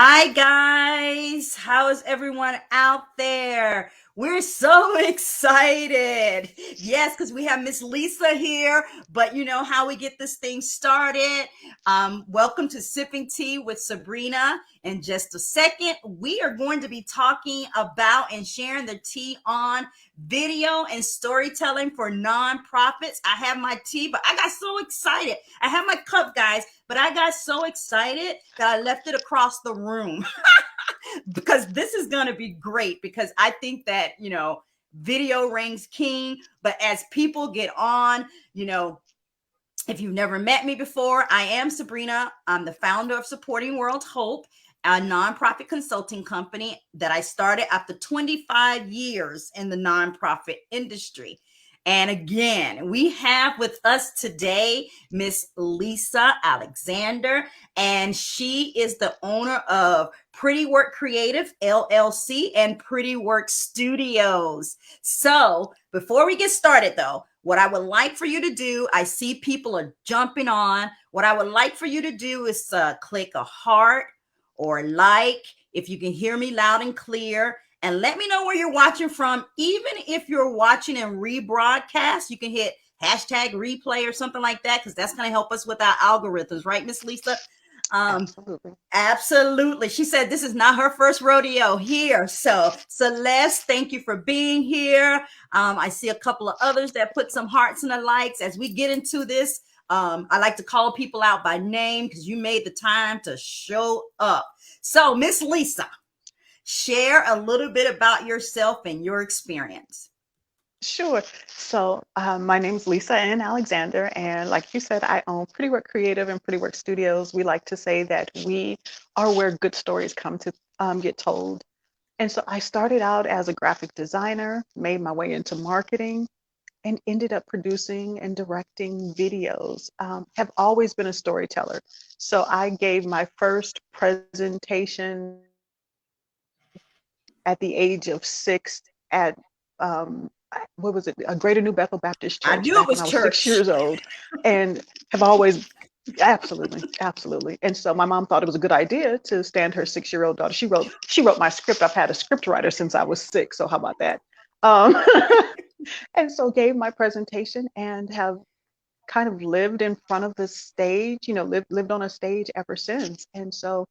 Hi, guys. How is everyone out there? We're so excited. Yes, because we have Miss Lisa here, but you know how we get this thing started. Welcome to Sipping Tea with Sabrina. In just a second, we are going to be talking about and sharing the tea on video and storytelling for nonprofits. I have my tea, but I got so excited. I have my cup, guys, but I got so excited that I left it across the room because this is going to be great because I think that, video reigns king. But as people get on, if you've never met me before, I am Sabrina. I'm the founder of Supporting World Hope, a nonprofit consulting company that I started after 25 years in the nonprofit industry. And again, we have with us today Miss Lisa Alexander, and she is the owner of Pretty Work Creative LLC and Pretty Work Studios. So before we get started though, what I would like for you to do, I see people are jumping on. What I would like for you to do is click a heart or a like if you can hear me loud and clear. And let me know where you're watching from. Even if you're watching in rebroadcast, you can hit hashtag replay or something like that, because that's going to help us with our algorithms, right, Miss Lisa? Absolutely. Absolutely. She said this is not her first rodeo here. So Celeste, thank you for being here. I see a couple of others that put some hearts and the likes. As we get into this, I like to call people out by name because you made the time to show up. So Miss Lisa, share a little bit about yourself and your experience. Sure. My name's Lisa Ann Alexander, and like you said, I own Pretty Work Creative and Pretty Work Studios. We like to say that we are where good stories come to get told. And so I started out as a graphic designer, made my way into marketing, and ended up producing and directing videos. Have always been a storyteller. So I gave my first presentation at the age of 6 at what was it, a Greater New Bethel Baptist I Church knew it back when was I was 6 church. years old, and have always absolutely. And so my mom thought it was a good idea to stand her 6-year-old daughter. She wrote my script. I've had a script writer since I was 6, so how about that? Um, and so gave my presentation and have kind of lived in front of the stage, lived on a stage ever since. And so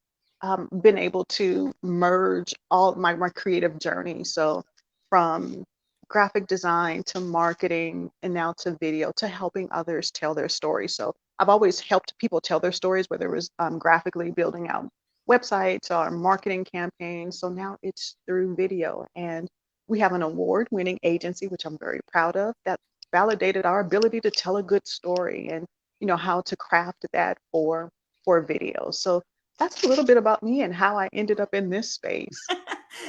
been able to merge all my creative journey. So from graphic design to marketing and now to video to helping others tell their stories. So I've always helped people tell their stories, whether it was graphically building out websites or marketing campaigns. So now it's through video. And we have an award-winning agency, which I'm very proud of, that validated our ability to tell a good story and how to craft that for videos. So that's a little bit about me and how I ended up in this space.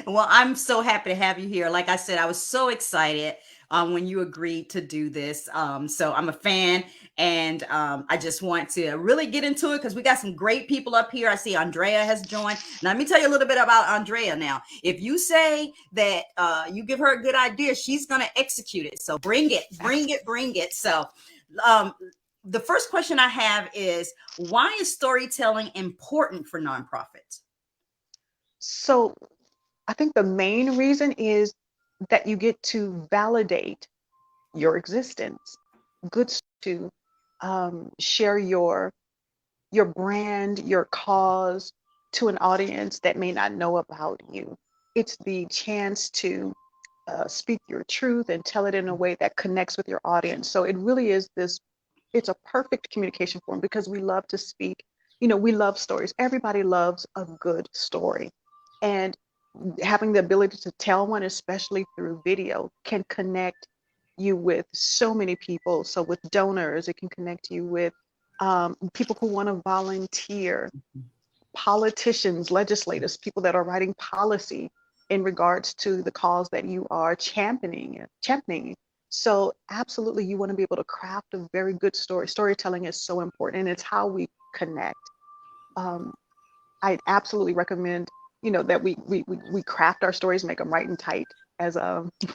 Well, I'm so happy to have you here. Like I said, I was so excited when you agreed to do this. So I'm a fan, and I just want to really get into it because we got some great people up here. I see Andrea has joined. Now, let me tell you a little bit about Andrea now. If you say that you give her a good idea, she's going to execute it. So bring it, bring it, bring it. So um, the first question I have is, why is storytelling important for nonprofits? So I think the main reason is that you get to validate your existence. Good to share your brand, your cause to an audience that may not know about you. It's the chance to speak your truth and tell it in a way that connects with your audience. So it really is it's a perfect communication form because we love to speak. We love stories. Everybody loves a good story. And having the ability to tell one, especially through video, can connect you with so many people. So with donors, it can connect you with people who want to volunteer, politicians, legislators, people that are writing policy in regards to the cause that you are championing. So absolutely, you want to be able to craft a very good story. Storytelling is so important, and it's how we connect. Um, I absolutely recommend, that we craft our stories, make them right and tight. As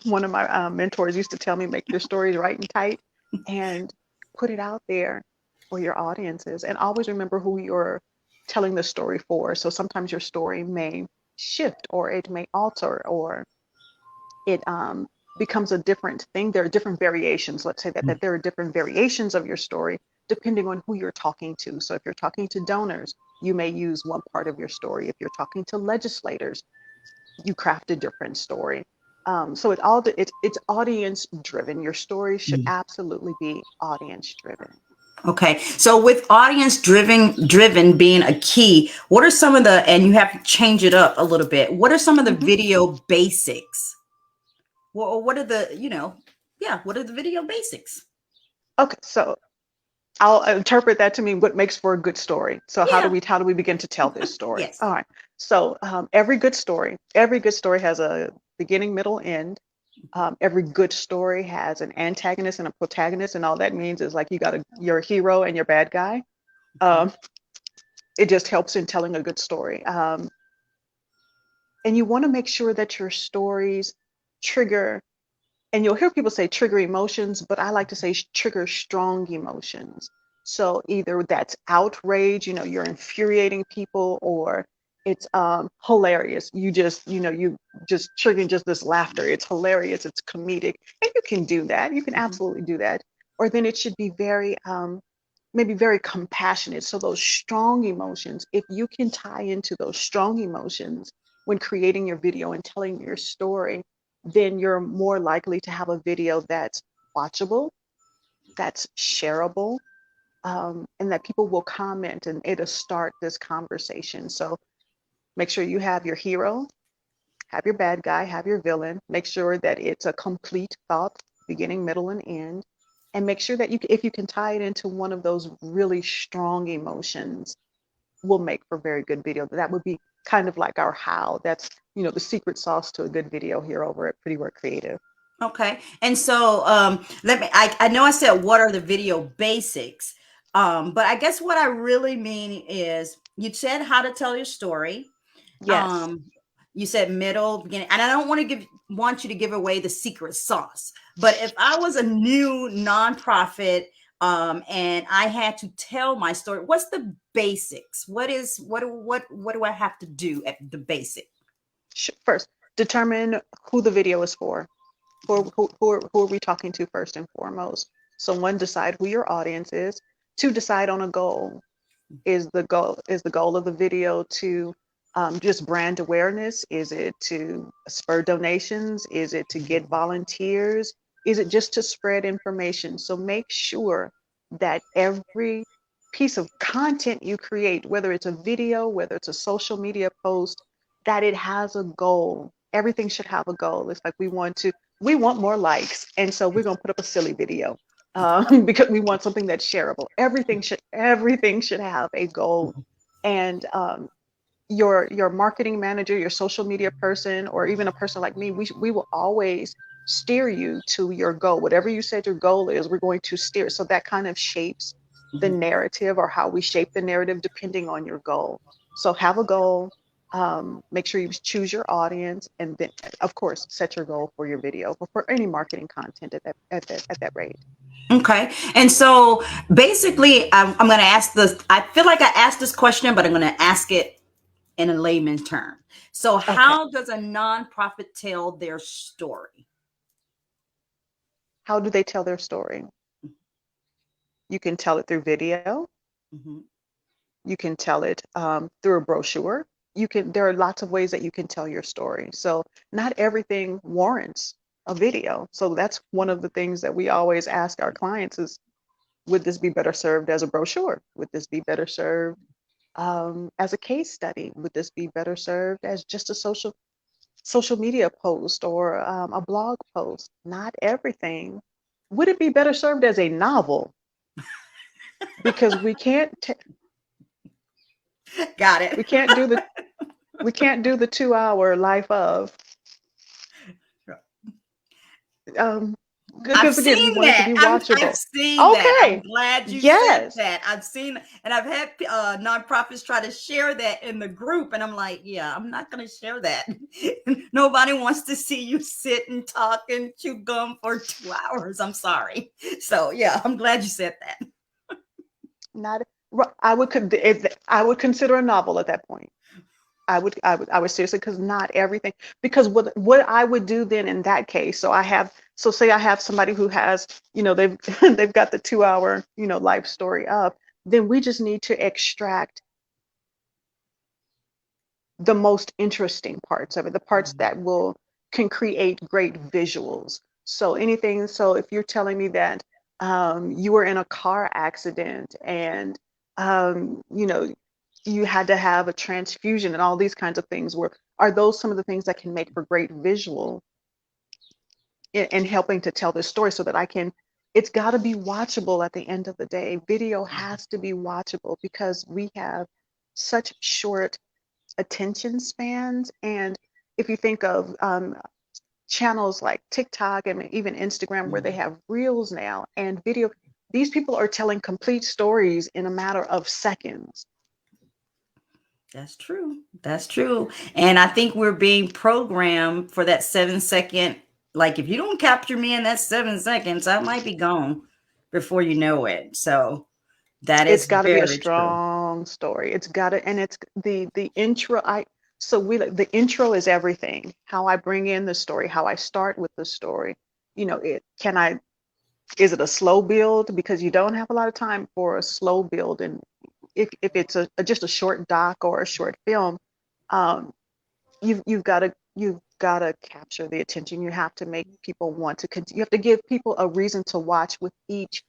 one of my mentors used to tell me, make your stories right and tight, and put it out there for your audiences. And always remember who your telling the story for. So sometimes your story may shift, or it may alter, or it becomes a different thing. There are different variations. Let's say that there are different variations of your story depending on who you're talking to. So if you're talking to donors, you may use one part of your story. If you're talking to legislators, you craft a different story. So it's audience driven. Your story should absolutely be audience driven. Okay. So with audience driven being a key, what are some of the, and you have to change it up a little bit. What are some of the Hmm. video basics? Well, what are the, yeah, what are the video basics? Okay, so I'll interpret that to mean what makes for a good story. So Yeah. how do we begin to tell this story? Yes. All right. So every good story has a beginning, middle, end. Every good story has an antagonist and a protagonist, and all that means is like you got your hero and your bad guy. Okay. Um, it just helps in telling a good story. And you want to make sure that your stories trigger, and you'll hear people say trigger emotions, but I like to say trigger strong emotions. So either that's outrage, you're infuriating people, or it's hilarious. You just triggering just this laughter. It's hilarious, it's comedic, and you can do that. You can Mhm. absolutely do that. Or then it should be very maybe very compassionate. So those strong emotions, if you can tie into those strong emotions when creating your video and telling your story, then you're more likely to have a video that's watchable, that's shareable, and that people will comment and it'll start this conversation. So make sure you have your hero, have your bad guy, have your villain. Make sure that it's a complete thought, beginning, middle, and end. And make sure that if you can tie it into one of those really strong emotions, will make for very good video. That would be kind of like our how. That's, the secret sauce to a good video here over at Pretty Work Creative. Okay. And so I know I said what are the video basics, but I guess what I really mean is you said how to tell your story. Yes. Um, you said middle, beginning, and I don't want you to give away the secret sauce. But if I was a new nonprofit, and I had to tell my story, what's the basics? What do I have to do at the basic? First, determine who the video is for. Who are we talking to first and foremost? So one, decide who your audience is. Two, decide on a goal. Is the goal of the video to just brand awareness? Is it to spur donations? Is it to get volunteers? Is it just to spread information? So make sure that every piece of content you create, whether it's a video, whether it's a social media post, that it has a goal. Everything should have a goal. It's like we want more likes, and so we're gonna put up a silly video because we want something that's shareable. Everything should have a goal, and your marketing manager, your social media person, or even a person like me, we will always steer you to your goal. Whatever you said your goal is, we're going to steer. So that kind of shapes the narrative, or how we shape the narrative depending on your goal. So have a goal. Make sure you choose your audience, and then, of course, set your goal for your video or for any marketing content at that rate. Okay. And so basically, I'm going to ask this. I feel like I asked this question, but I'm going to ask it in a layman's term. So, Okay. how does a nonprofit tell their story? How do they tell their story? You can tell it through video. Mhm. You can tell it through a brochure. There are lots of ways that you can tell your story. So not everything warrants a video. So that's one of the things that we always ask our clients is, would this be better served as a brochure? Would this be better served as a case study? Would this be better served as just a social media post, or a blog post? Not everything. Would it be better served as a novel? Because Got it. we can't do the we can't do the 2 hour life of, um I've because again, we seen want it to that. be I've watchable. seen that. I'm Okay. glad you said Yes. that. I've seen, and I've had nonprofits try to share that in the group, and I'm like, yeah, I'm not going to share that. Nobody wants to see you sit and talk and chew gum for 2 hours. I'm sorry. So yeah, I'm glad you said that. Not I would I would consider a novel at that point. I would seriously, because not everything, because what I would do then in that case, so say I have somebody who has, they've they've got the 2 hour, life story up, then we just need to extract the most interesting parts of it, the parts Mhm. that can create great visuals. So anything, so if you're telling me that you were in a car accident and you had to have a transfusion and all these kinds of things, are those some of the things that can make for great visual in helping to tell this story so that it's got to be watchable at the end of the day. Video has to be watchable because we have such short attention spans. And if you think of channels like TikTok and even Instagram, where they Mhm. have reels now and video, these people are telling complete stories in a matter of seconds. That's true. That's true. And I think we're being programmed for that 7 second. Like, if you don't capture me in that 7 seconds, I might be gone before you know it. So that It's is got to be a very true. strong story. It's got to, and it's the intro. The intro is everything. How I bring in the story, how I start with the story. Is it a slow build, because you don't have a lot of time for a slow build, and if it's just a short doc or a short film, um, you've got to capture the attention. You have to make people want to continue. You have to give people a reason to watch with each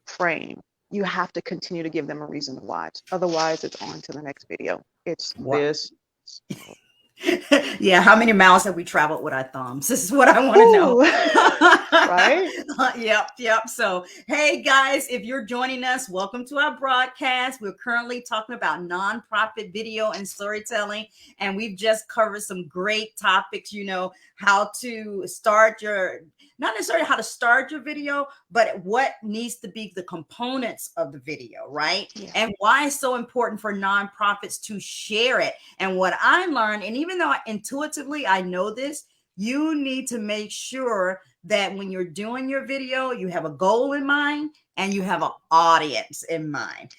frame. You have to continue to give them a reason to watch. Otherwise, it's on to the next video. It's Wow. this. Yeah, how many miles have we traveled with our thumbs? This is what I want to know. Ooh, right? Yep, yep. So, hey guys, if you're joining us, welcome to our broadcast. We're currently talking about nonprofit video and storytelling, and we've just covered some great topics. How to start your, not necessarily how to start your video, but what needs to be the components of the video, right? Yeah. And why it's so important for nonprofits to share it. And what I learned, and even though intuitively I know this, you need to make sure that when you're doing your video, you have a goal in mind and you have an audience in mind.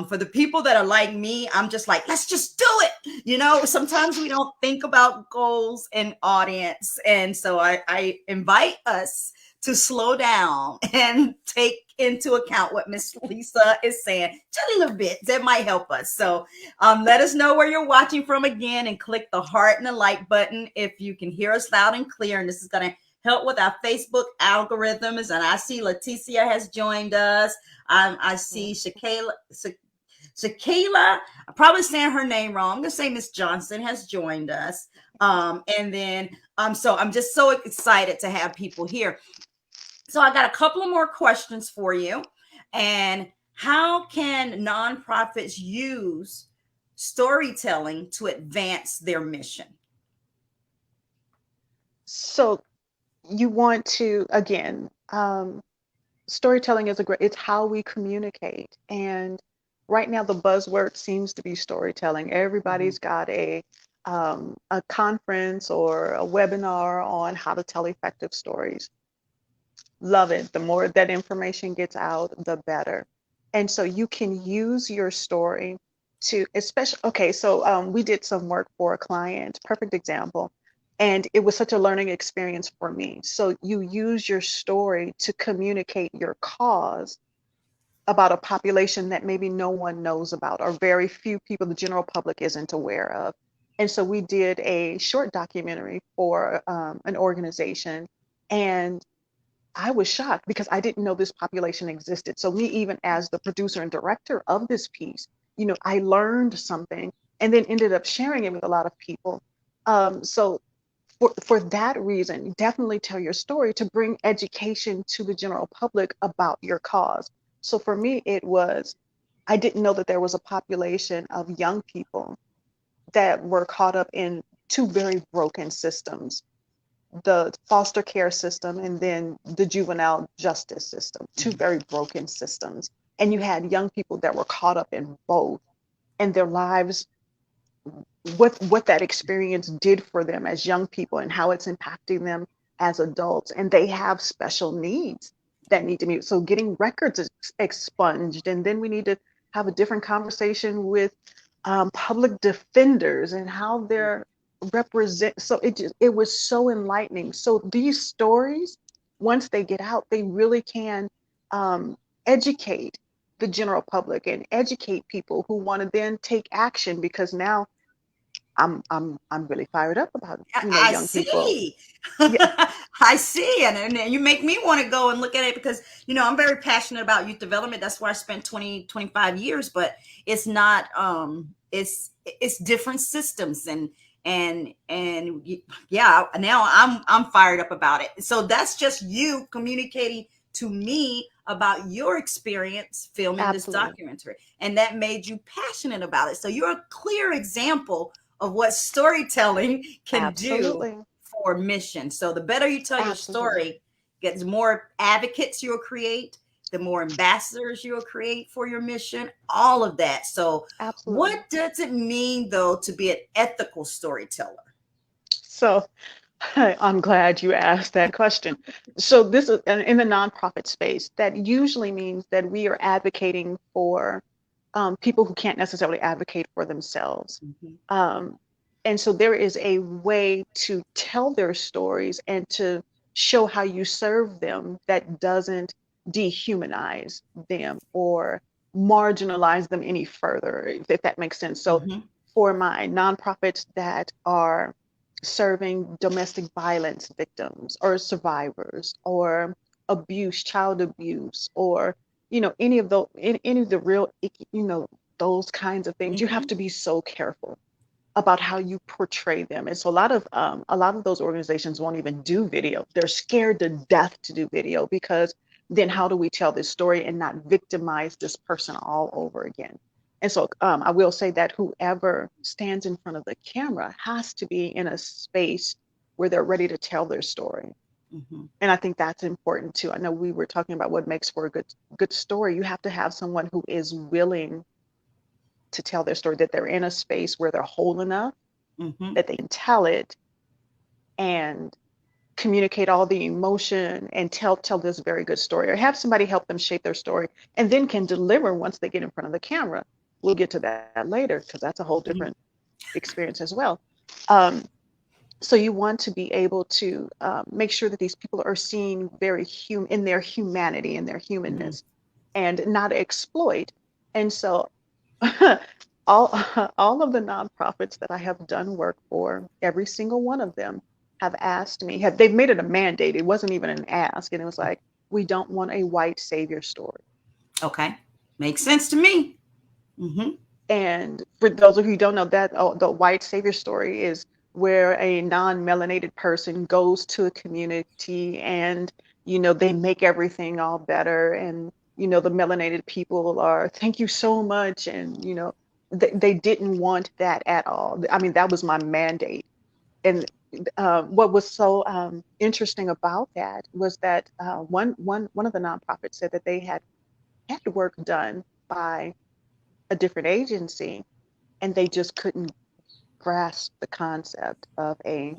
For the people that are like me, I'm just like, let's just do it. Sometimes we don't think about goals and audience. And so I invite us to slow down and take into account what Miss Lisa is saying just a little bit. That might help us. So let us know where you're watching from again, and click the heart and the like button if you can hear us loud and clear. And this is going to help with our Facebook algorithms. And I see Leticia has joined us. I see Shakayla, I'm probably saying her name wrong. I'm going to say Miss Johnson has joined us. And then, so I'm just so excited to have people here. So I got a couple of more questions for you. And how can nonprofits use storytelling to advance their mission? So you want to, again, storytelling is it's how we communicate. And right now the buzzword seems to be storytelling. Mhm. Everybody's got a conference or a webinar on how to tell effective stories. Love it. The more that information gets out, the better. And so you can use your story to, especially, okay, so we did some work for a client, perfect example. And it was such a learning experience for me. So you use your story to communicate your cause about a population that maybe no one knows about, or very few people, the general public isn't aware of. And so we did a short documentary for an organization. And I was shocked because I didn't know this population existed. So me, even as the producer and director of this piece, I learned something and then ended up sharing it with a lot of people. So for that reason, definitely tell your story to bring education to the general public about your cause. So for me, I didn't know that there was a population of young people that were caught up in two very broken systems, the foster care system and then the juvenile justice system, two very broken systems. And you had young people that were caught up in both, and their lives, what that experience did for them as young people and how it's impacting them as adults. And they have special needs that need to be, so getting records expunged, and then we need to have a different conversation with public defenders and how they're represent. So it was so enlightening. So these stories, once they get out, they really can educate the general public and educate people who want to then take action, because now I'm really fired up about, I young people. see. Yeah, I see. And you make me want to go and look at it because, I'm very passionate about youth development. That's where I spent 20-25 years, but it's not, it's different systems and yeah, now I'm fired up about it. So that's just you communicating to me about your experience filming this absolutely. documentary, and that made you passionate about it. So you're a clear example of what storytelling can do Absolutely. for mission. So the better you tell your Absolutely. story, gets more advocates you'll create, the more ambassadors you'll create for your mission, all of that. So Absolutely. what does it mean though to be an ethical storyteller? So I'm glad you asked that question. So this is in the nonprofit space. That usually means that we are advocating for people who can't necessarily advocate for themselves. Mhm. Um, and so there is a way to tell their stories and to show how you serve them that doesn't dehumanize them or marginalize them any further, if that makes sense. So Mhm. for my nonprofits that are serving domestic violence victims or survivors or abuse, child abuse, or any of those, any of the real, those kinds of things, you have Mhm. to be so careful about how you portray them. And so a lot of those organizations won't even do video. They're scared to death to do video, because then how do we tell this story and not victimize this person all over again? And so I will say that whoever stands in front of the camera has to be in a space where they're ready to tell their story. Mhm. And I think that's important too. I know we were talking about what makes for a good story. You have to have someone who is willing to tell their story, that they're in a space where they're whole enough Mhm. that they can tell it and communicate all the emotion and tell this very good story, or have somebody help them shape their story and then can deliver once they get in front of the camera. We'll get to that later, because that's a whole different Mhm. experience as well. um, so you want to be able to make sure that these people are seen very in their humanity and their Mhm. humanness, and not exploit. And so all all of the nonprofits that I have done work for, every single one of them have asked me, they've made it a mandate. It wasn't even an ask, and it was like, we don't want a white savior story. Okay. Makes sense to me. Mhm. And for those of you who don't know, that the white savior story is where a non-melanated person goes to a community and they make everything all better, and the melanated people are, thank you so much, and they didn't want that at all. I mean, that was my mandate. And what was so interesting about that was that one of the nonprofits said that they had work done by a different agency, and they just couldn't grasp the concept of a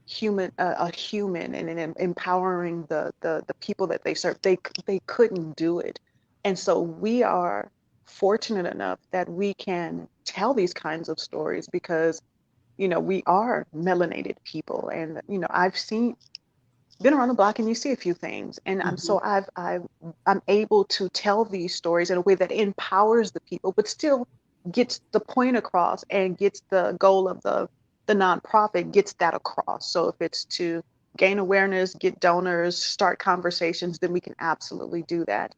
human and empowering the people that they serve. They couldn't do it. And so we are fortunate enough that we can tell these kinds of stories, because we are melanated people, and I've seen been around the block, and you see a few things, and Mhm. I'm able to tell these stories in a way that empowers the people, but still gets the point across and gets the goal of the nonprofit, gets that across. So if it's to gain awareness, get donors, start conversations, then we can absolutely do that.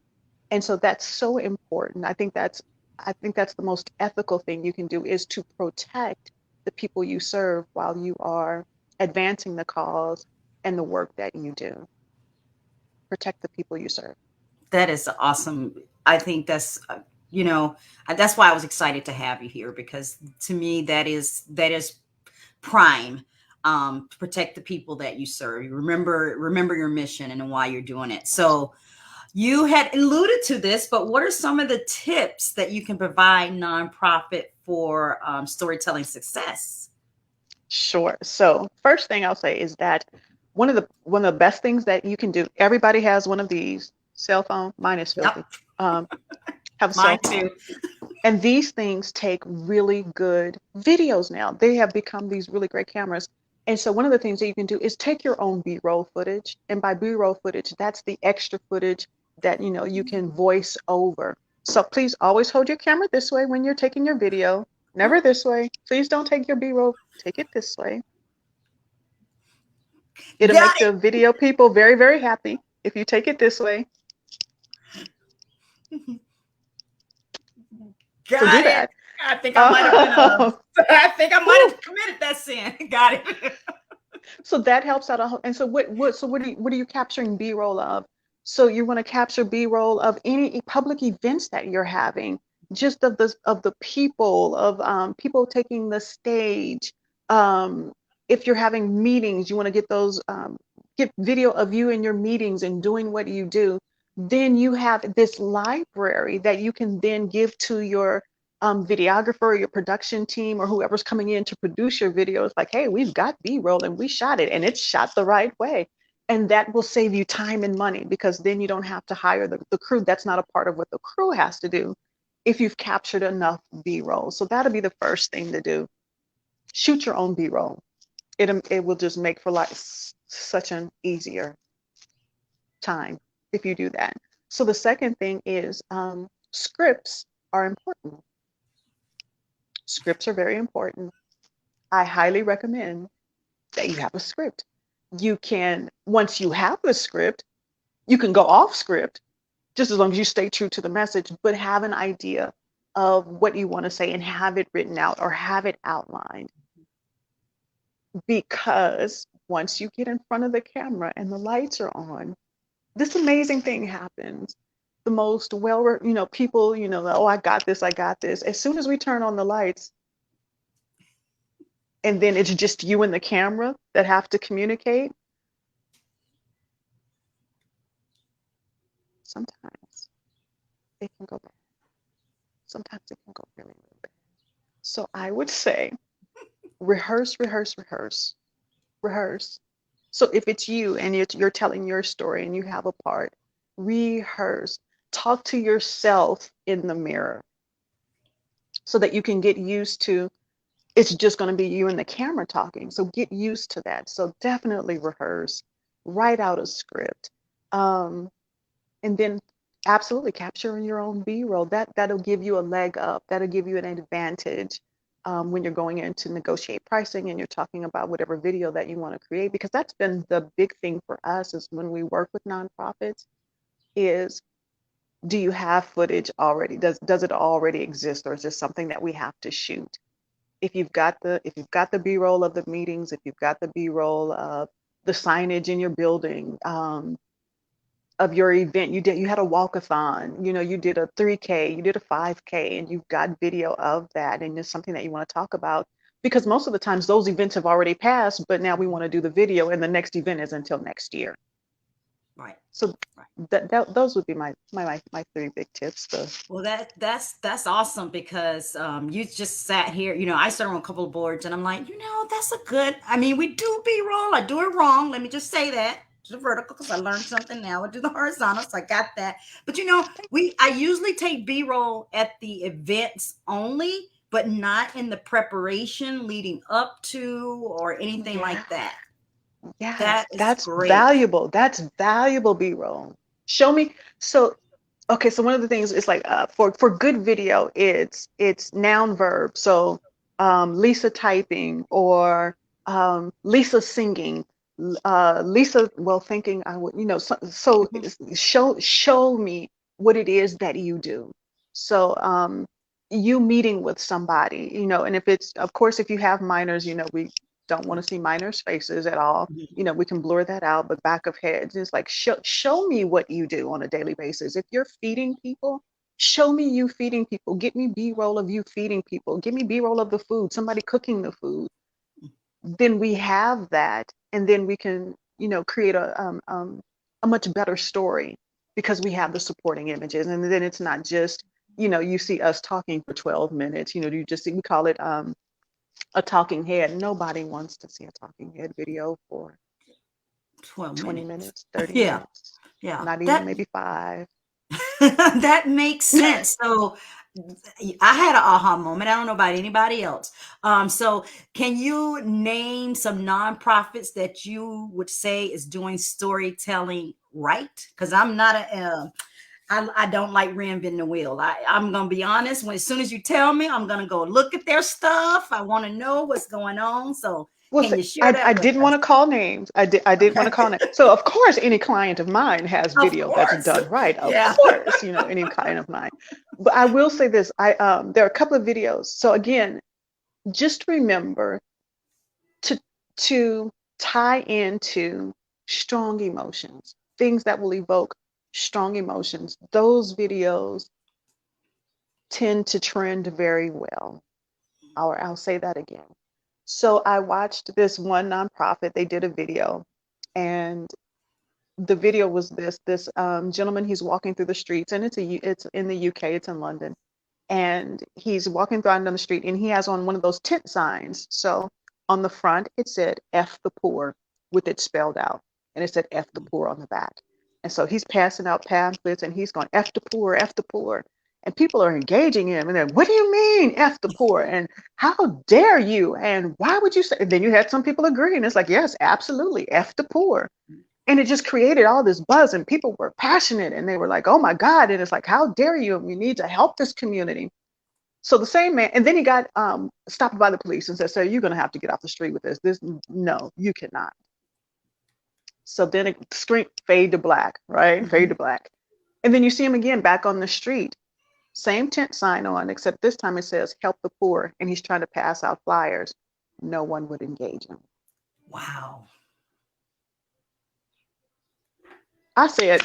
And so that's so important. I think that's the most ethical thing you can do, is to protect the people you serve while you are advancing the cause and the work that you do. Protect the people you serve. That is awesome. I think you know, that's why I was excited to have you here, because to me that is prime, to protect the people that you serve. You remember your mission and why you're doing it. So you had alluded to this, but what are some of the tips that you can provide nonprofit for storytelling success? Sure. So first thing I'll say is that one of the best things that you can do, everybody has one of these, cell phone, mine is filthy. Yep. Um, have a cell Mine phone. too. And these things take really good videos now. They have become these really great cameras. And so one of the things that you can do is take your own B-roll footage. And by B-roll footage, that's the extra footage that you can voice over. So please always hold your camera this way when you're taking your video. Never this way. Please don't take your B-roll. Take it this way. It'll That, make the video people very, very happy if you take it this way. So do got it. that. I think I might have been Uh, I think I might whew. have committed that sin. Got it. So that helps out a whole. And so what are you capturing B-roll of? So you want to capture B-roll of any public events that you're having, just of the people, of people taking the stage. Um, if you're having meetings, you want to get those get video of you in your meetings and doing what you do. Then you have this library that you can then give to your videographer, your production team, or whoever's coming in to produce your video. It's like, hey, we've got B-roll and we shot it and it's shot the right way. And that will save you time and money because then you don't have to hire the crew. That's not a part of what the crew has to do if you've captured enough B-roll. So that'll be the first thing to do. Shoot your own B-roll. It will just make for life such an easier time if you do that. So the second thing is scripts are important. Scripts are very important. I highly recommend that you have a script. You can, once you have the script, you can go off script just as long as you stay true to the message, but have an idea of what you want to say and have it written out or have it outlined. Because once you get in front of the camera and the lights are on, this amazing thing happens. The most people, oh, I got this, I got this. As soon as we turn on the lights, and then it's just you and the camera that have to communicate, sometimes it can go bad. Sometimes it can go really, really bad. So I would say rehearse, rehearse, rehearse, rehearse. So if it's you and you're telling your story and you have a part, rehearse. Talk to yourself in the mirror so that you can get used to it's just going to be you and the camera talking. So get used to that. So definitely rehearse, write out a script, and then absolutely capture your own B-roll. That'll give you a leg up. That'll give you an advantage when you're going in to negotiate pricing and you're talking about whatever video that you want to create. Because that's been the big thing for us is when we work with nonprofits is do you have footage already? Does it already exist, or is this something that we have to shoot? If you've got the B-roll of the meetings, if you've got the B-roll of the signage in your building, of your event, you had a walkathon, you did a 3K, you did a 5K, and you've got video of that, and it's something that you want to talk about because most of the times those events have already passed, but now we want to do the video, and the next event is until next year. Right. So those would be my three big tips. Well, that's awesome because you just sat here. I sat on a couple of boards and I'm like, that's a good. I mean, we do B-roll. I do it wrong. Let me just say that to the vertical because I learned something now. I do the horizontal, so I got that. But I usually take B-roll at the events only, but not in the preparation leading up to or anything Yeah. like that. Yes, That is that's great. valuable. That's valuable B-roll. Show me. So, okay, so one of the things is like for good video, it's noun verb. So, Lisa typing or Lisa singing, Lisa well thinking. I would, so show me what it is that you do. So, you meeting with somebody, and if it's, of course, if you have minors, we don't want to see minors' faces at all. We can blur that out, but back of heads, it's like show me what you do on a daily basis. If you're feeding people, show me you feeding people. Get me B-roll of you feeding people. Give me B-roll of the food, somebody cooking the food. Then we have that, and then we can, create a much better story because we have the supporting images, and then it's not just, you see us talking for 12 minutes. You just see, we call it a talking head. Nobody wants to see a talking head video for 12 20 minutes. minutes, 30 Yeah. minutes, Yeah. not even That maybe 5. That makes sense. So I had an aha moment. I don't know about anybody else. So can you name some nonprofits that you would say is doing storytelling right? Because I'm not I don't like reinventing the wheel. I'm gonna be honest. When as soon as you tell me, I'm gonna go look at their stuff. I want to know what's going on. So Well, can see, you share I that with didn't want us? to call names. I didn't want to call names. So of course, any client of mine has Of video that's course. done right. Of Yeah. course, any client of mine. But I will say this: there are a couple of videos. So again, just remember to to tie into strong emotions, things that will evoke strong emotions. Those videos tend to trend very well. I'll say that again. So I watched this one nonprofit. They did a video, and the video was this gentleman. He's walking through the streets, and it's in the UK. It's in London, and he's walking down the street, and he has on one of those tent signs. So on the front it said "F the poor" with it spelled out, and it said "F the poor" on the back. And so he's passing out pamphlets, and he's going "F the poor, F the poor," and people are engaging him, and they're, "What do you mean F the poor?" and "How dare you?" and "Why would you say?" And then you had some people agreeing. It's like, yes, absolutely, F the poor. And it just created all this buzz, and people were passionate, and they were like, "Oh my God!" And it's like, "How dare you? And we need to help this community." So the same man, and then he got stopped by the police and said, "Sir, you're going to have to get off the street with this. No, you cannot." So then it screen fade to black, right? Fade Mhm. to black, and then you see him again back on the street, same tent sign on, except this time it says "Help the poor," and he's trying to pass out flyers. No one would engage him. Wow. I said,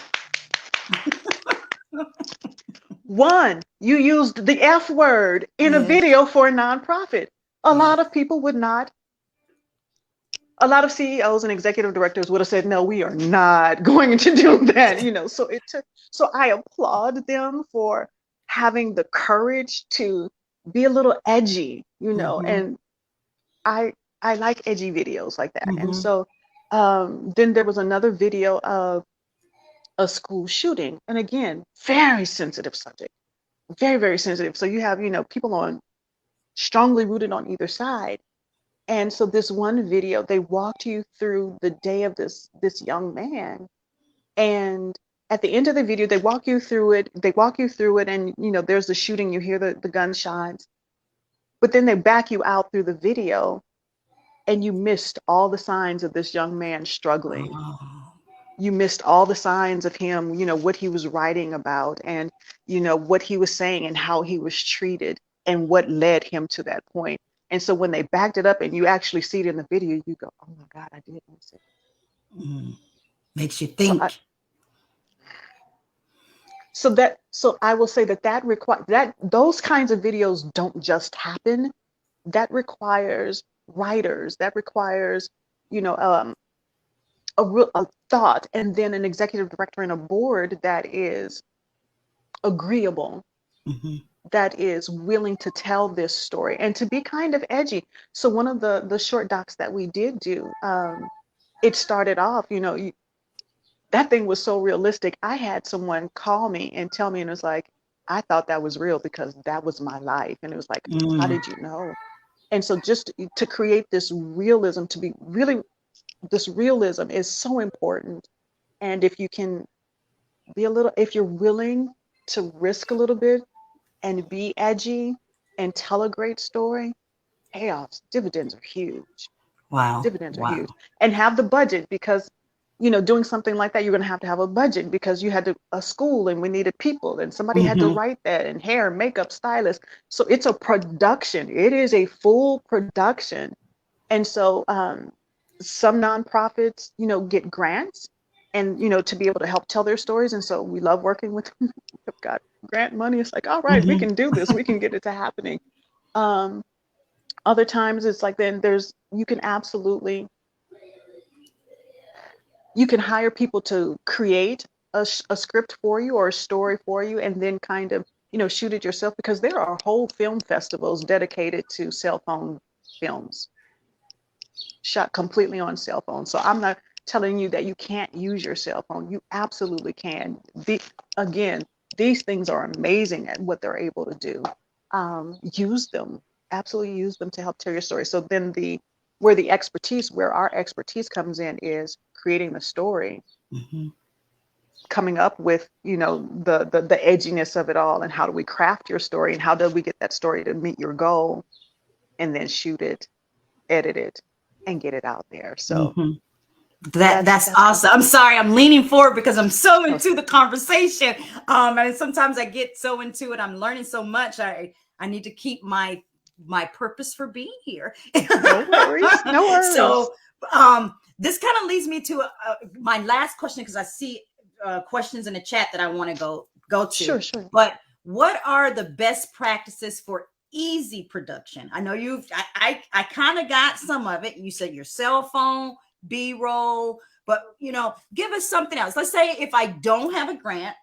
one, you used the F word in a Yes. video for a nonprofit. A lot of people would not, a lot of CEOs and executive directors would have said, no, we are not going to do that. So it took, so I applaud them for having the courage to be a little edgy, Mhm. and I, I like edgy videos like that. And Mhm. so then there was another video of a school shooting. And again, very sensitive subject, very, very sensitive. So you have, people on strongly rooted on either side. And so this one video, they walked you through the day of this young man. And at the end of the video, they walk you through it. They walk you through it, and there's the shooting, you hear the gunshots, but then they back you out through the video, and you missed all the signs of this young man struggling. Oh. You missed all the signs of him, what he was writing about, and what he was saying, and how he was treated, and what led him to that point. And so when they backed it up and you actually see it in the video, you go, oh my God, I did miss it. Mm. Makes you So I think. so I will say that require that those kinds of videos don't just happen. That requires writers, that requires, you know, um, a thought, and then an executive director and a board that is agreeable, Mhm. that is willing to tell this story and to be kind of edgy. So one of the short docs that we did do, it started off, that thing was so realistic. I had someone call me and tell me, and it was like, I thought that was real because that was my life. And it was like, how Mm. did you know? And so just to create this realism, to be really, this realism is so important. And if you can be a little, if you're willing to risk a little bit and be edgy and tell a great story, payoffs, dividends are huge. Wow. Dividends are huge. Wow. And have the budget, because doing something like that, you're going to have a budget, because you had a school, and we needed people, and somebody had to Mhm. write that, and hair, makeup, stylist. So it's a production. It is a full production. And so some nonprofits, get grants, and to be able to help tell their stories. And so we love working with them. We've got grant money. It's like, all right, we Mhm. can do this. We can get it to happening. Um, Other times it's like, then you can absolutely, you can hire people to create a script for you, or a story for you, and then kind of shoot it yourself, because there are whole film festivals dedicated to cell phone films, shot completely on cell phone. So I'm not telling you that you can't use your cell phone. You absolutely can. Again, these things are amazing at what they're able to do. Use them, absolutely use them to help tell your story. So then where our expertise comes in is creating the story, Mm-hmm. coming up with, the edginess of it all, and how do we craft your story, and how do we get that story to meet your goal, and then shoot it, edit it, and get it out there. So Mm-hmm. That's that's what. awesome. I'm sorry, I'm leaning forward because I'm so Oh, into the conversation. And sometimes I get so into it, I'm learning so much. I need to keep my purpose for being here. no worries, no worries. So this kind of leads me to my last question, because I see questions in the chat that I want to go to. Sure, sure. But what are the best practices for easy production? I know I kind of got some of it. You said your cell phone, BRoll, but give us something else. Let's say if I don't have a grant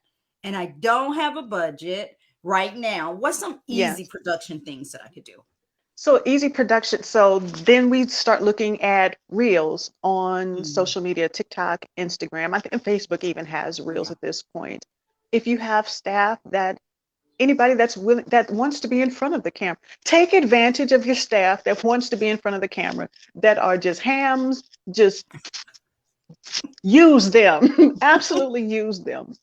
and I don't have a budget right now, what's some easy Yes. production things that I could do? So easy production. So then we start looking at reels on Mm, social media, TikTok, Instagram. I think Facebook even has reels yeah. at this point. If you have staff, that anybody that's willing, that wants to be in front of the camera, take advantage of your staff that wants to be in front of the camera, that are just hams, just use them. Absolutely use them.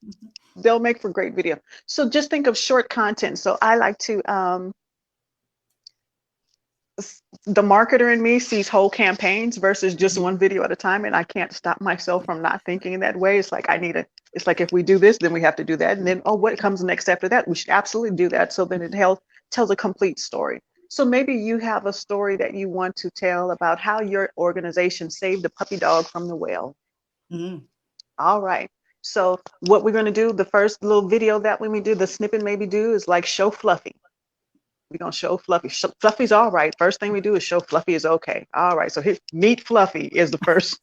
They'll make for great video. So just think of short content. So I like to the marketer in me sees whole campaigns versus just one video at a time, and I can't stop myself from not thinking that way. It's like it's like if we do this, then we have to do that, and then what comes next after that? We should absolutely do that. So then it tells a complete story. So maybe you have a story that you want to tell about how your organization saved a puppy dog from the well. Mm, All right. So what we're going to do, the first little video that when we do the snippet, maybe do is like show Fluffy. We're gonna show Fluffy. Fluffy's all right. First thing we do is show Fluffy is okay. All right. So here, meet Fluffy is the first.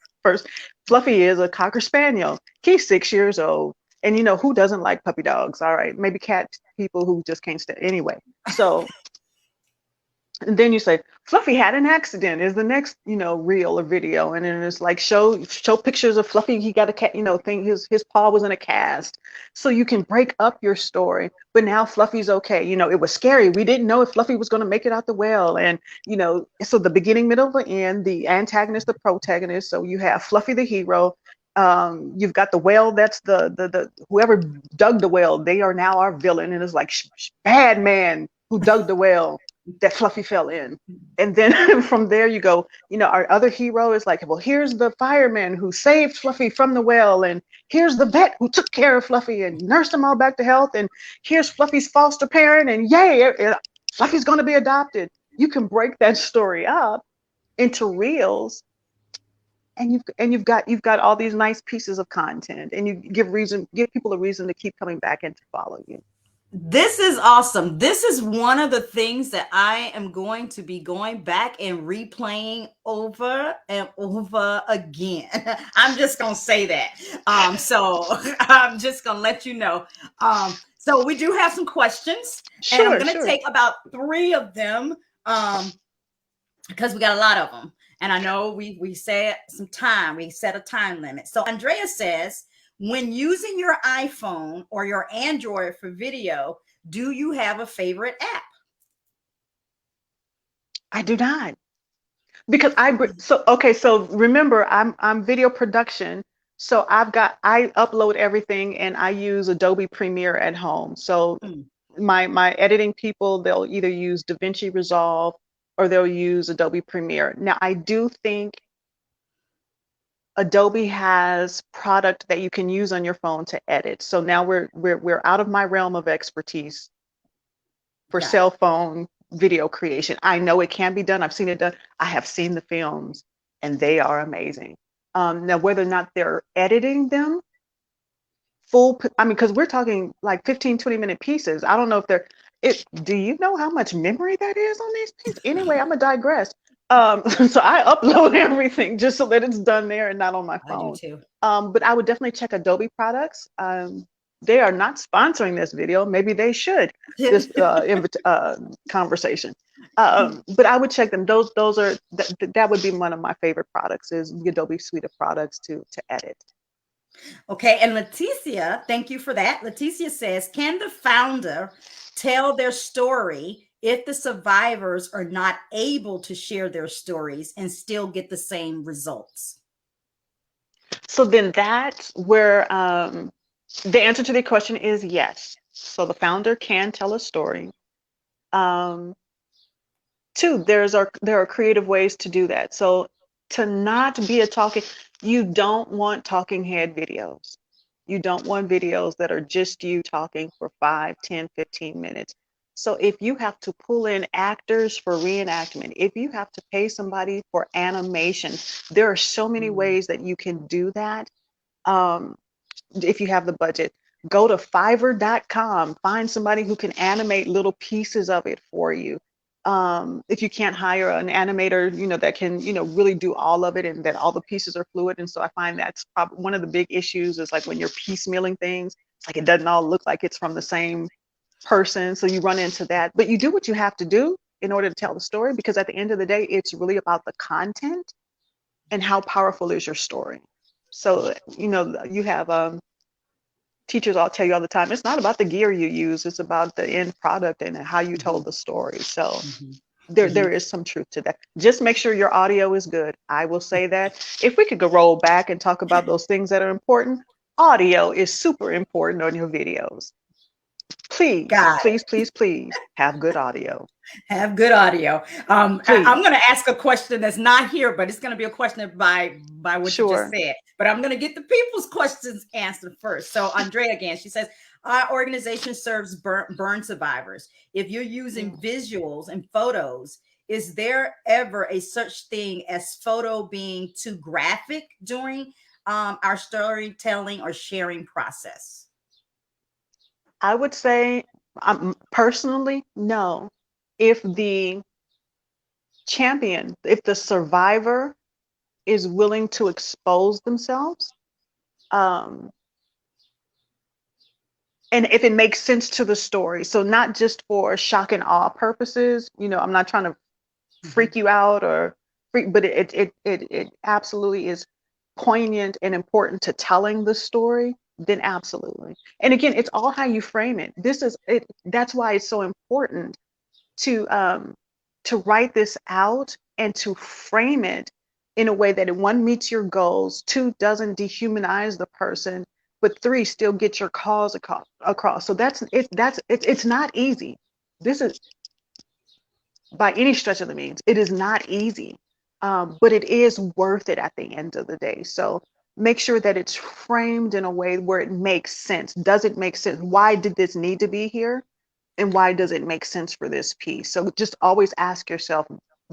Fluffy is a Cocker Spaniel. He's 6 years old. And who doesn't like puppy dogs? All right. Maybe cat people who just can't stand. Anyway. So and then you say Fluffy had an accident is the next reel or video, and then it's like show pictures of Fluffy. He got a cat thing, his paw was in a cast. So you can break up your story, but now Fluffy's okay. It was scary, we didn't know if Fluffy was going to make it out the well. And so the beginning, middle, and end, the antagonist, the protagonist. So you have Fluffy the hero, you've got the whale, that's the whoever dug the well, they are now our villain, and it's like bad man who dug the well that Fluffy fell in. And then from there you go, our other hero is like, well, here's the fireman who saved Fluffy from the well, and here's the vet who took care of Fluffy and nursed him all back to health, and here's Fluffy's foster parent, and yay, Fluffy's going to be adopted. You can break that story up into reels, and you've got all these nice pieces of content, and you give people a reason to keep coming back and to follow you. This is awesome. This is one of the things that I am going to be going back and replaying over and over again. I'm just going to say that. So I'm just going to let you know. So we do have some questions, and I'm Sure, going to sure. take about 3 of them because we got a lot of them. And I know we set some time. We set a time limit. So Andrea says, when using your iPhone or your Android for video, do you have a favorite app? I do not. Because so remember, I'm video production. So I upload everything, and I use Adobe Premiere at home. So Mm, my editing people, they'll either use DaVinci Resolve or they'll use Adobe Premiere. Now I do think Adobe has product that you can use on your phone to edit. So now we're out of my realm of expertise for got it. cell phone video creation. I know it can be done. I've seen it done. I have seen the films, and they are amazing. Now, whether or not they're editing them I mean, because we're talking like 15, 20-minute pieces. I don't know if do you know how much memory that is on these pieces? Anyway, I'm gonna digress. So I upload everything just so that it's done there and not on my I do phone. too. But I would definitely check Adobe products. They are not sponsoring this video. Maybe they should, this conversation. But I would check them. Those that would be one of my favorite products, is the Adobe suite of products to edit. Okay, and Leticia, thank you for that. Leticia says, can the founder tell their story if the survivors are not able to share their stories and still get the same results? So then that's where the answer to the question is yes. So the founder can tell a story. Um, Two, there are creative ways to do that. So to not be a talking, you don't want talking head videos. You don't want videos that are just you talking for 5, 10, 15 minutes. So if you have to pull in actors for reenactment, if you have to pay somebody for animation, there are so many Mm, ways that you can do that. Um, if you have the budget, go to fiverr.com, find somebody who can animate little pieces of it for you. If you can't hire an animator, that can, really do all of it and that all the pieces are fluid. And so I find that's probably one of the big issues is like when you're piecemealing things, it's like it doesn't all look like it's from the same person. So you run into that, but you do what you have to do in order to tell the story, because at the end of the day, it's really about the content and how powerful is your story. So, you have teachers all tell you all the time, it's not about the gear you use, it's about the end product and how you told mhm, the story. So mhm, there mhm. is some truth to that. Just make sure your audio is good. I will say that. If we could go roll back and talk about those things that are important, audio is super important on your videos. Please, Got please, please, please have good audio. have good audio. I'm Please. going to ask a question that's not here, but it's going to be a question by what you just Sure. said. But I'm going to get the people's questions answered first. So Andrea again, she says, our organization serves burn survivors. If you're using Yeah. visuals and photos, is there ever a such thing as photo being too graphic during our storytelling or sharing process? I would say personally, no. If the champion, if the survivor is willing to expose themselves, um, and if it makes sense to the story, so not just for shock and awe purposes, I'm not trying to Mhm. freak you out or freak, but it absolutely is poignant and important to telling the story, then absolutely. And again, it's all how you frame it. This is it. That's why it's so important to um to write this out and to frame it in a way that one meets your goals, two doesn't dehumanize the person, but three still get your cause across. So it's not easy. This is by any stretch of the means. It is not easy, but it is worth it at the end of the day. So make sure that it's framed in a way where it makes sense. Does it make sense? Why did this need to be here? And why does it make sense for this piece? So just always ask yourself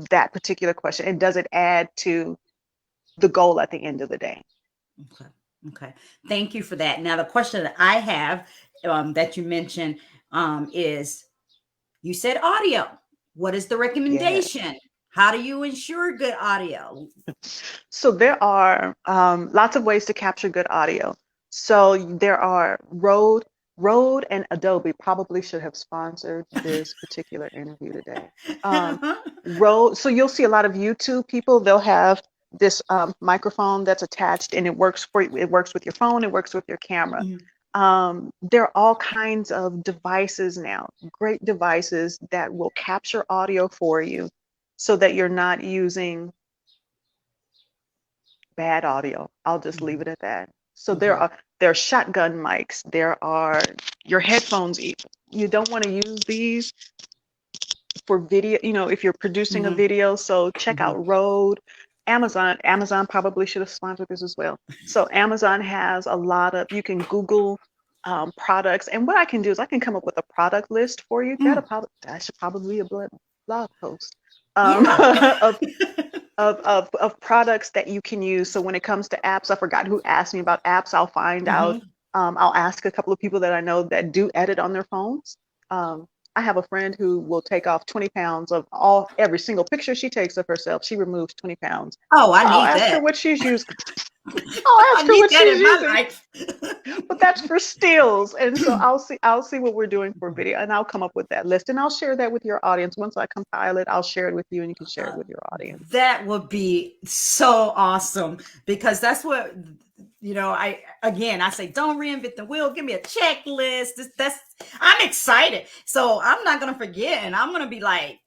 that particular question. And does it add to the goal at the end of the day? Okay. Okay. Thank you for that. Now, the question that I have that you mentioned is you said audio. What is the Yeah. recommendation? How do you ensure good audio? So there are lots of ways to capture good audio. So there are Rode and Adobe probably should have sponsored this particular interview today. Rode, so you'll see a lot of YouTube people, they'll have this microphone that's attached and it works for you. It works with your phone, it works with your camera. Mhm. There are all kinds of devices now, great devices that will capture audio for you so that you're not using bad audio. I'll just leave Mhm. it at that. So Mhm. there are shotgun mics. There are your headphones. You don't want to use these for video. If you're producing a Mhm. video, so check Mhm. out Rode. Amazon probably should have sponsored this as well. So Amazon has a lot of. You can Google products, and what I can do is I can come up with a product list for you. Mm. That should probably be a blog post Yeah. of of products that you can use. So when it comes to apps, I forgot who asked me about apps. I'll find out. Mhm. I'll ask a couple of people that I know that do edit on their phones. I have a friend who will take off 20 pounds of every single picture she takes of herself. She removes 20 pounds. Oh, I So I'll need ask her that. what she's using. I'll I ask her need what that she's in my using, life. but that's for stills. And so I'll see what we're doing for video and I'll come up with that list and I'll share that with your audience. Once I compile it, I'll share it with you and you can share it Uh, with your audience. that would be so awesome because that's what you know, I say, don't reinvent the wheel. Give me a checklist. I'm excited. So I'm not gonna forget, and I'm gonna be like,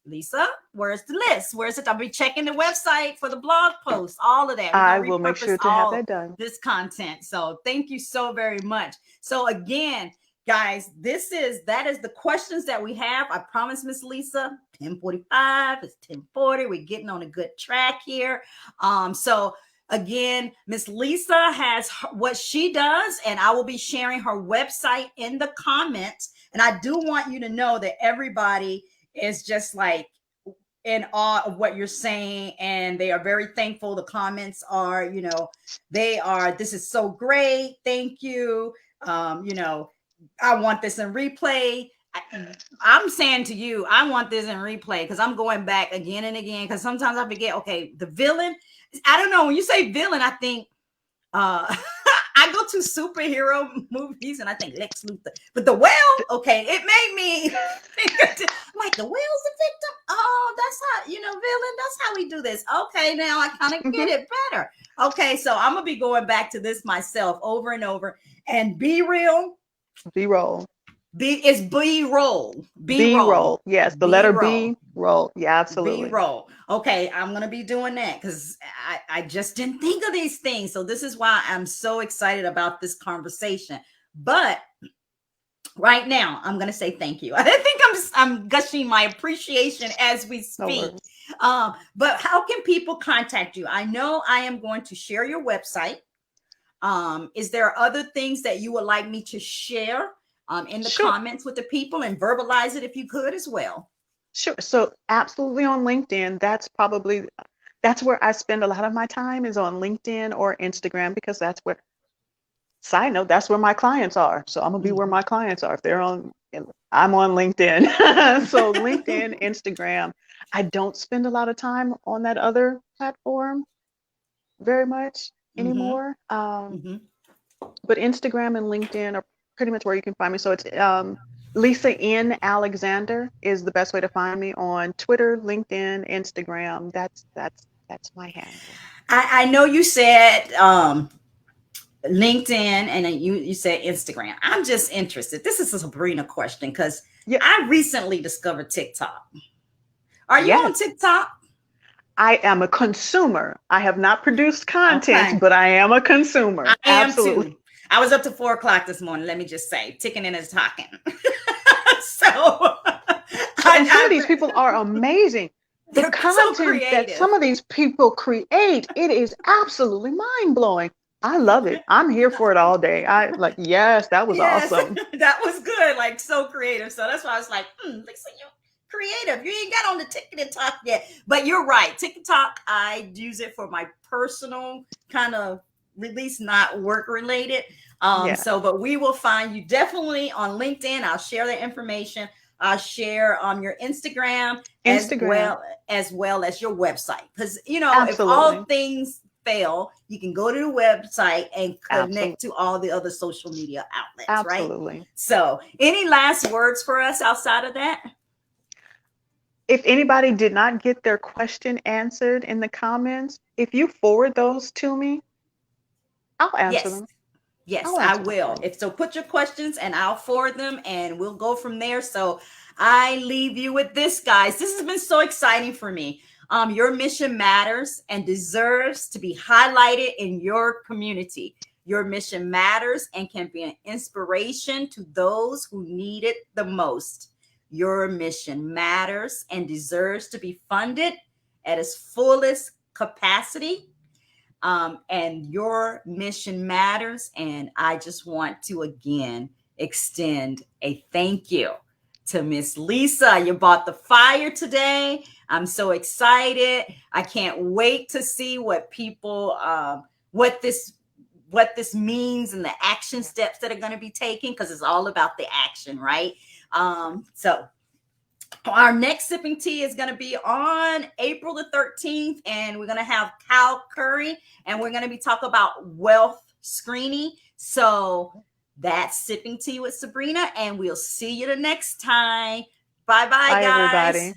Lisa, where's the list? Where's it? I'll be checking the website for the blog post, all of that. We're I gonna will make repurpose sure to have all that done. this content. So thank you so very much. So again, guys, that is the questions that we have. I promise, Miss Lisa, 10:45, it's 10:40. We're getting on a good track here. So again, Miss Lisa has what she does, and I will be sharing her website in the comments. And I do want you to know that everybody is just like in awe of what you're saying, and they are very thankful. The comments are, this is so great. Thank you. I want this in replay. I'm saying to you, I want this in replay because I'm going back again and again because sometimes I forget, okay, the villain, I don't know. When you say villain, I think I go to superhero movies and I think Lex Luthor, but the whale, okay, it made me think I'm like, the whale's the victim. Oh, that's how, villain, that's how we do this. Okay, now I kind of get it better. Okay, so I'm gonna be going back to this myself over and over. And BRoll. BRoll. It's BRoll. BRoll. Yes, the letter B, roll. Yeah, absolutely. BRoll. Okay, I'm gonna be doing that because I just didn't think of these things. So this is why I'm so excited about this conversation. But right now, I'm gonna say thank you. I think I'm gushing my appreciation as we speak. But how can people contact you? I know I am going to share your website. Is there other things that you would like me to share in the comments with the people, and verbalize it if you could as well? Sure. So absolutely on LinkedIn, that's where I spend a lot of my time, is on LinkedIn or Instagram, because that's where, side note, that's where my clients are. So I'm gonna be where my clients are. If they're I'm on LinkedIn. So LinkedIn, Instagram. I don't spend a lot of time on that other platform very much anymore. But Instagram and LinkedIn are pretty much where you can find me. So it's Lisa N. Alexander is the best way to find me on Twitter, LinkedIn, Instagram. That's my handle. I know you said LinkedIn and you said Instagram. I'm just interested. This is a Sabrina question because I recently discovered TikTok. Are you on TikTok? I am a consumer. I have not produced content, but I am a consumer. I am too. I was up to 4 o'clock this morning. Let me just say, ticking and talking. And some of these people are amazing. The content that some of these people create, it is absolutely mind blowing. I love it. I'm here for it all day. Yes, that was awesome. That was good. Like, so creative. So that's why I was like, Lisa, you creative. You ain't got on the TikTok yet. But you're right. TikTok, I use it for my personal kind of release, not work related. But we will find you definitely on LinkedIn. I'll share that information. I'll share your Instagram. as well as your website. Because, if all things fail, you can go to the website and connect to all the other social media outlets, right? So any last words for us outside of that? If anybody did not get their question answered in the comments, if you forward those to me, I'll answer them. Yes, I will. So put your questions and I'll forward them and we'll go from there. So I leave you with this, guys. This has been so exciting for me. Your mission matters and deserves to be highlighted in your community. Your mission matters and can be an inspiration to those who need it the most. Your mission matters and deserves to be funded at its fullest capacity. And your mission matters. And I just want to again extend a thank you to Miss Lisa. You brought the fire today. I'm so excited. I can't wait to see what people, what this means and the action steps that are going to be taken, because it's all about the action, right? So our next sipping tea is going to be on April the 13th, and we're going to have Cal Curry, and we're going to be talking about wealth screening. So that's sipping tea with Sabrina, and we'll see you the next time. Bye, guys. Bye, everybody.